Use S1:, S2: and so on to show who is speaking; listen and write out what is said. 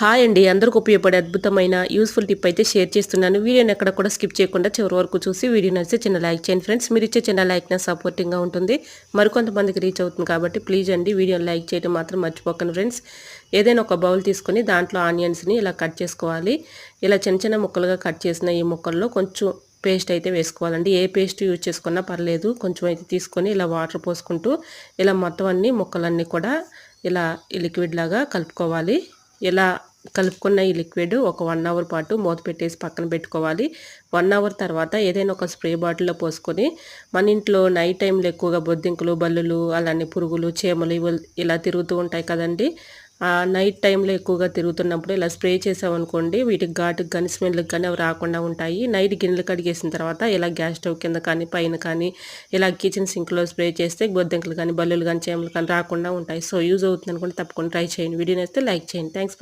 S1: Hi అండి, అందరికి ఉపయోగపడే అద్భుతమైన యూస్ఫుల్ టిప్ అయితే షేర్ చేస్తున్నాను. వీడియోని ఎక్కడ కూడా స్కిప్ చేయకుండా చివరి వరకు చూసి వీడియో నచ్చితే చిన్న లైక్ చేయండి ఫ్రెండ్స్. మీరు ఇచ్చే చిన్న లైక్ నా సపోర్టింగ్గా ఉంటుంది, మరికొంతమందికి రీచ్ అవుతుంది కాబట్టి ప్లీజ్ అండి వీడియోని లైక్ చేయడం మాత్రం మర్చిపోకండి ఫ్రెండ్స్. ఏదైనా ఒక బౌల్ తీసుకొని దాంట్లో ఆనియన్స్ని ఇలా కట్ చేసుకోవాలి. ఇలా చిన్న చిన్న ముక్కలుగా కట్ చేసిన ఈ ముక్కల్లో కొంచెం పేస్ట్ అయితే వేసుకోవాలండి. ఏ పేస్ట్ యూజ్ చేసుకున్నా పర్లేదు. కొంచెం అయితే తీసుకొని ఇలా వాటర్ పోసుకుంటూ ఇలా మొత్తం అన్ని ముక్కలన్నీ కూడా ఇలా లిక్విడ్ లాగా కలుపుకోవాలి. ఇలా కలుపుకున్న ఈ లిక్విడ్ ఒక 1 అవర్ పాటు మూత పెట్టేసి పక్కన పెట్టుకోవాలి. 1 అవర్ తర్వాత ఏదైనా ఒక స్ప్రే బాటిల్లో పోసుకొని, మన ఇంట్లో నైట్ టైంలో ఎక్కువగా బొద్దింకలు, బల్లులు, అలానే పురుగులు, చీమలు ఇలా తిరుగుతూ ఉంటాయి కదండి. నైట్ టైంలో ఎక్కువగా తిరుగుతున్నప్పుడు ఇలా స్ప్రే చేసామనుకోండి, వీటికి ఘాటుకి కానీ స్మెల్కి కానీ అవి రాకుండా ఉంటాయి. నైట్ గిన్నెలు కడిగేసిన తర్వాత ఇలా గ్యాస్ స్టవ్ కింద కానీ పైన కానీ ఇలా కిచెన్ సింక్లో స్ప్రే చేస్తే బొద్దింకలు కానీ బల్లులు కానీ చీమలు కానీ రాకుండా ఉంటాయి. సో యూజ్ అవుతుంది అనుకోండి, తప్పకుండా ట్రై చేయండి. వీడియో నచ్చితే లైక్ చేయండి. థ్యాంక్స్.